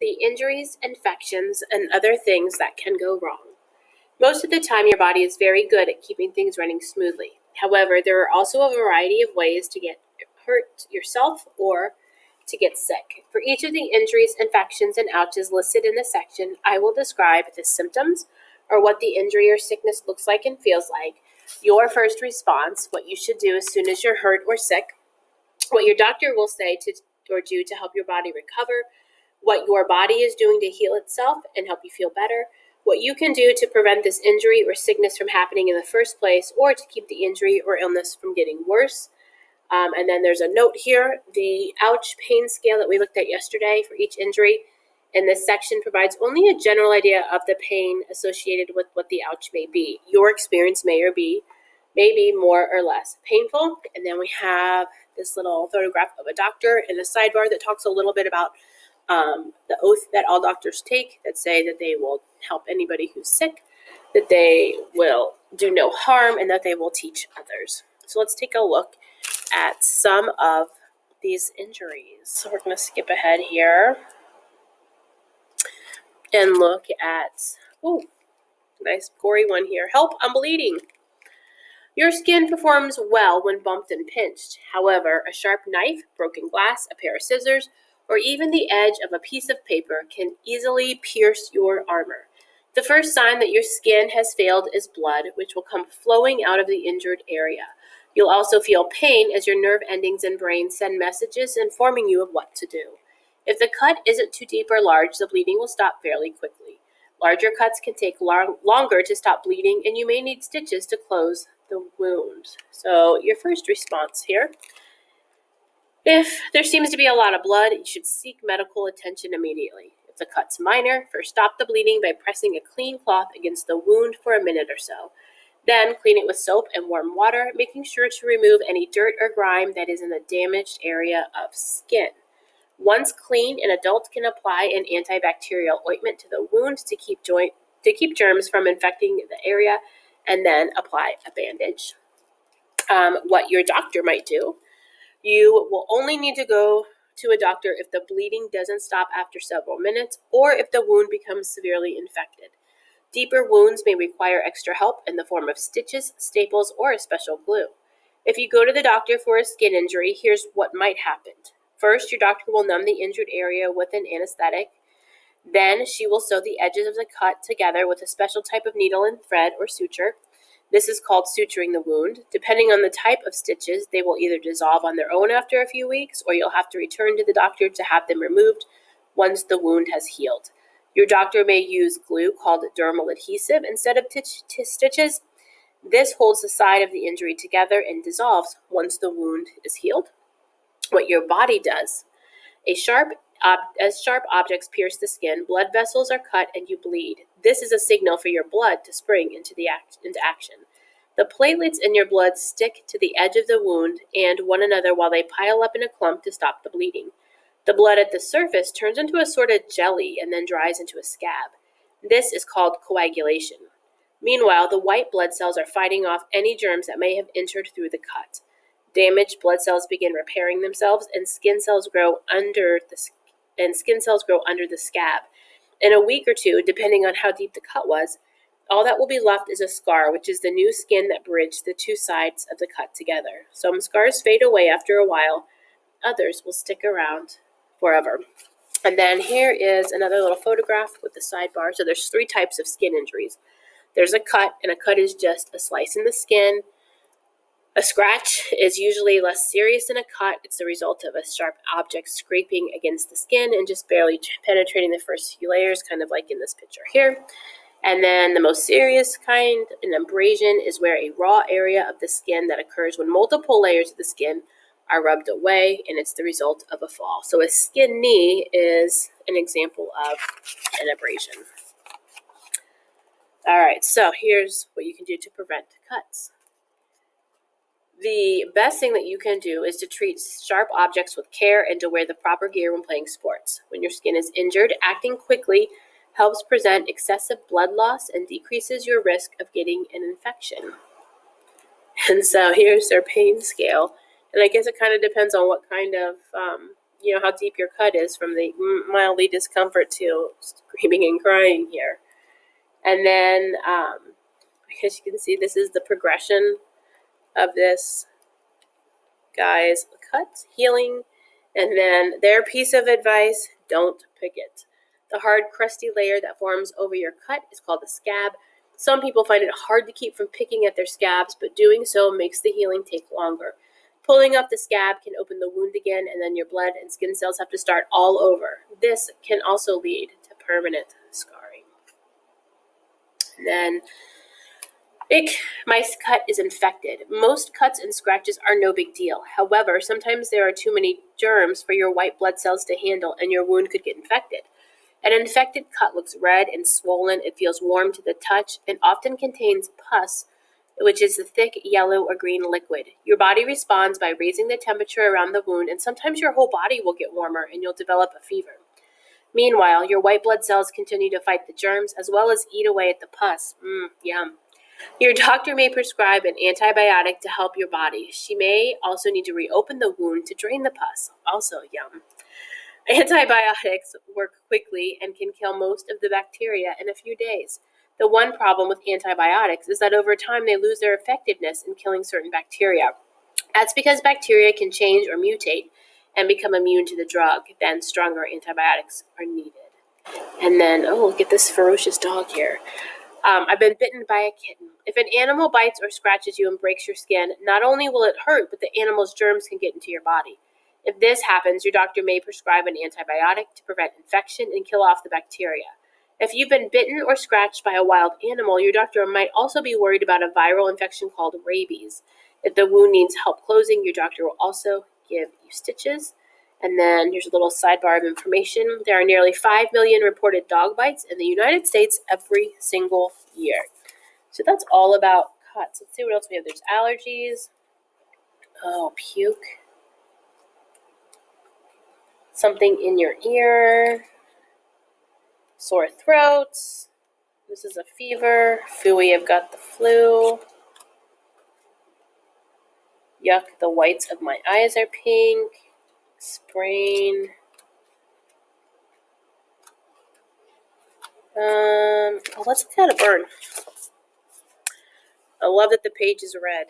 the injuries, infections, and other things that can go wrong. Most of the time, your body is very good at keeping things running smoothly. However, there are also a variety of ways to get hurt yourself or to get sick. For each of the injuries, infections, and ouches listed in this section, I will describe the symptoms or what the injury or sickness looks like and feels like, your first response, what you should do as soon as you're hurt or sick, what your doctor will say to or do to help your body recover, what your body is doing to heal itself and help you feel better, what you can do to prevent this injury or sickness from happening in the first place, or to keep the injury or illness from getting worse. And then there's a note here, the oUCH pain scale that we looked at yesterday for each injury in this section provides only a general idea of the pain associated with what the oUCH may be. Your experience may be more or less painful. And then we have this little photograph of a doctor in a sidebar that talks a little bit about the oath that all doctors take that say that they will help anybody who's sick, that they will do no harm, and that they will teach others. So let's take a look at some of these injuries. So we're going to skip ahead here and look at, nice gory one here. Help, I'm bleeding. Your skin performs well when bumped and pinched. However, a sharp knife, broken glass, a pair of scissors, or even the edge of a piece of paper can easily pierce your armor. The first sign that your skin has failed is blood, which will come flowing out of the injured area. You'll also feel pain as your nerve endings and brain send messages informing you of what to do. If the cut isn't too deep or large, the bleeding will stop fairly quickly. Larger cuts can take longer to stop bleeding, and you may need stitches to close the wound. So your first response here, if there seems to be a lot of blood, you should seek medical attention immediately. If the cut's minor, first stop the bleeding by pressing a clean cloth against the wound for a minute or so. Then clean it with soap and warm water, making sure to remove any dirt or grime that is in the damaged area of skin. Once clean, an adult can apply an antibacterial ointment to the wound to keep germs from infecting the area, and then apply a bandage. What your doctor might do, you will only need to go to a doctor if the bleeding doesn't stop after several minutes or if the wound becomes severely infected. Deeper wounds may require extra help in the form of stitches, staples, or a special glue. If you go to the doctor for a skin injury, here's what might happen. First, your doctor will numb the injured area with an anesthetic. Then she will sew the edges of the cut together with a special type of needle and thread or suture. This is called suturing the wound. Depending on the type of stitches, they will either dissolve on their own after a few weeks, or you'll have to return to the doctor to have them removed once the wound has healed. Your doctor may use glue called dermal adhesive instead of stitches. This holds the side of the injury together and dissolves once the wound is healed. What your body does. As sharp objects pierce the skin, blood vessels are cut and you bleed. This is a signal for your blood to spring into action. The platelets in your blood stick to the edge of the wound and one another while they pile up in a clump to stop the bleeding. The blood at the surface turns into a sort of jelly and then dries into a scab. This is called coagulation. Meanwhile, the white blood cells are fighting off any germs that may have entered through the cut. Damaged blood cells begin repairing themselves, and skin cells grow under the scab. In a week or two, depending on how deep the cut was, all that will be left is a scar, which is the new skin that bridged the two sides of the cut together. Some scars fade away after a while. Others will stick around forever. And then here is another little photograph with the sidebar. So there's 3 types of skin injuries. There's a cut, and a cut is just a slice in the skin. A scratch is usually less serious than a cut. It's the result of a sharp object scraping against the skin and just barely penetrating the first few layers, kind of like in this picture here. And then the most serious kind, an abrasion, is where a raw area of the skin that occurs when multiple layers of the skin are rubbed away, and it's the result of a fall. So a skin knee is an example of an abrasion. All right, so here's what you can do to prevent cuts. The best thing that you can do is to treat sharp objects with care and to wear the proper gear when playing sports. When your skin is injured, acting quickly helps prevent excessive blood loss and decreases your risk of getting an infection. And so here's their pain scale. And I guess it kind of depends on what kind of how deep your cut is from the mildly discomfort to screaming and crying here. And then, as you can see, this is the progression of this guy's cut healing. And then their piece of advice, don't pick it. The hard, crusty layer that forms over your cut is called a scab. Some people find it hard to keep from picking at their scabs, but doing so makes the healing take longer. Pulling up the scab can open the wound again, and then your blood and skin cells have to start all over. This can also lead to permanent scarring. And then, ick, my cut is infected. Most cuts and scratches are no big deal. However, sometimes there are too many germs for your white blood cells to handle, and your wound could get infected. An infected cut looks red and swollen. It feels warm to the touch and often contains pus, which is a thick yellow or green liquid. Your body responds by raising the temperature around the wound, and sometimes your whole body will get warmer and you'll develop a fever. Meanwhile, your white blood cells continue to fight the germs as well as eat away at the pus. Yum. Your doctor may prescribe an antibiotic to help your body. She may also need to reopen the wound to drain the pus. Also, yum. Antibiotics work quickly and can kill most of the bacteria in a few days. The one problem with antibiotics is that over time they lose their effectiveness in killing certain bacteria. That's because bacteria can change or mutate and become immune to the drug. Then stronger antibiotics are needed. And then, look at this ferocious dog here. I've been bitten by a kitten. If an animal bites or scratches you and breaks your skin, not only will it hurt, but the animal's germs can get into your body. If this happens, your doctor may prescribe an antibiotic to prevent infection and kill off the bacteria. If you've been bitten or scratched by a wild animal, your doctor might also be worried about a viral infection called rabies. If the wound needs help closing, your doctor will also give you stitches. And then here's a little sidebar of information. There are nearly 5 million reported dog bites in the United States every single year. So that's all about cuts. Let's see what else we have. There's allergies. Oh, puke. Something in your ear. Sore throats. This is a fever. Phooey, I've got the flu. Yuck, the whites of my eyes are pink. Sprain. Let's look at a burn. I love that the page is red.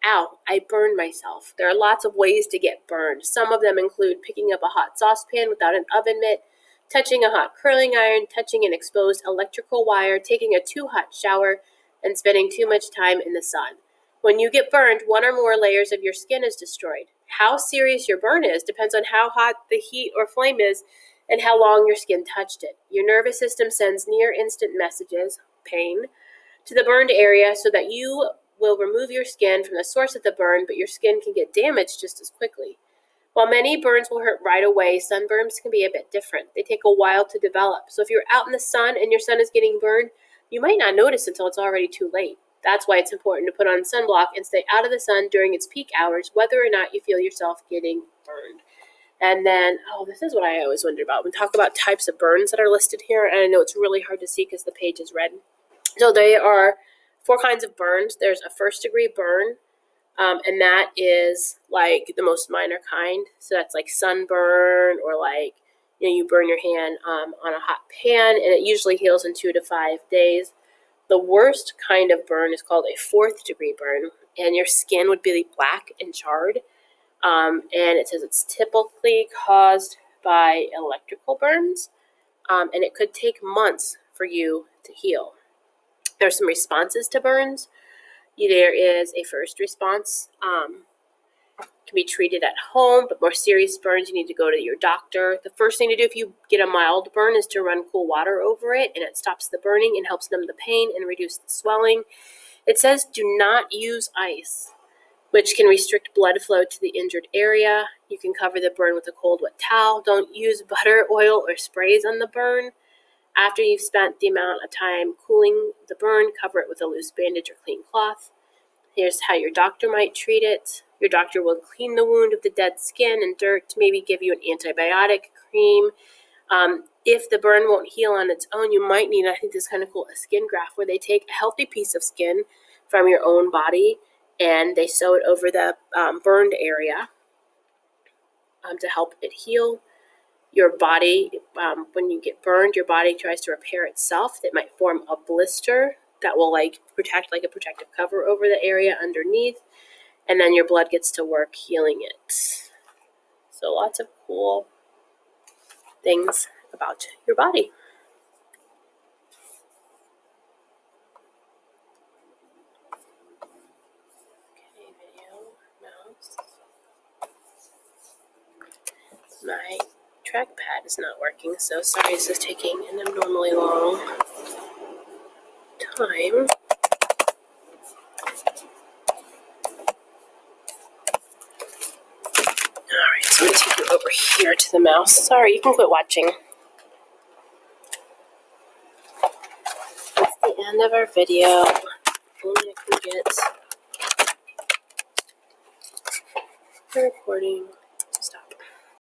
Ow, I burned myself. There are lots of ways to get burned. Some of them include picking up a hot saucepan without an oven mitt, touching a hot curling iron, touching an exposed electrical wire, taking a too hot shower, and spending too much time in the sun. When you get burned, one or more layers of your skin is destroyed. How serious your burn is depends on how hot the heat or flame is and how long your skin touched it. Your nervous system sends near instant messages, pain, to the burned area so that you will remove your skin from the source of the burn, but your skin can get damaged just as quickly. While many burns will hurt right away, sunburns can be a bit different. They take a while to develop. So if you're out in the sun and your sun is getting burned, you might not notice until it's already too late. That's why it's important to put on sunblock and stay out of the sun during its peak hours, whether or not you feel yourself getting burned. And then, this is what I always wondered about. We talk about types of burns that are listed here, and I know it's really hard to see because the page is red. So there are 4 kinds of burns. There's a first-degree burn, and that is like the most minor kind. So that's like sunburn or like, you burn your hand on a hot pan, and it usually heals in 2 to 5 days. The worst kind of burn is called a 4th-degree burn, and your skin would be black and charred. And it says it's typically caused by electrical burns, and it could take months for you to heal. There are some responses to burns. There is a first response. Can be treated at home, but more serious burns, you need to go to your doctor. The first thing to do if you get a mild burn is to run cool water over it, and it stops the burning and helps numb the pain and reduce the swelling. It says do not use ice, which can restrict blood flow to the injured area. You can cover the burn with a cold, wet towel. Don't use butter, oil, or sprays on the burn. After you've spent the amount of time cooling the burn, cover it with a loose bandage or clean cloth. Here's how your doctor might treat it. Your doctor will clean the wound of the dead skin and dirt, maybe give you an antibiotic cream. If the burn won't heal on its own, you might need, I think this is kind of cool, a skin graft where they take a healthy piece of skin from your own body and they sew it over the burned area. to help it heal. Your body, when you get burned, your body tries to repair itself. It might form a blister that will protect like a protective cover over the area underneath, and then your blood gets to work healing it. So lots of cool things about your body. Okay, video, mouse. My trackpad is not working, so sorry this is taking an abnormally long time. Alright, so I'm going to take you over here to the mouse. Sorry, you can quit watching. That's the end of our video. Only I can get the recording.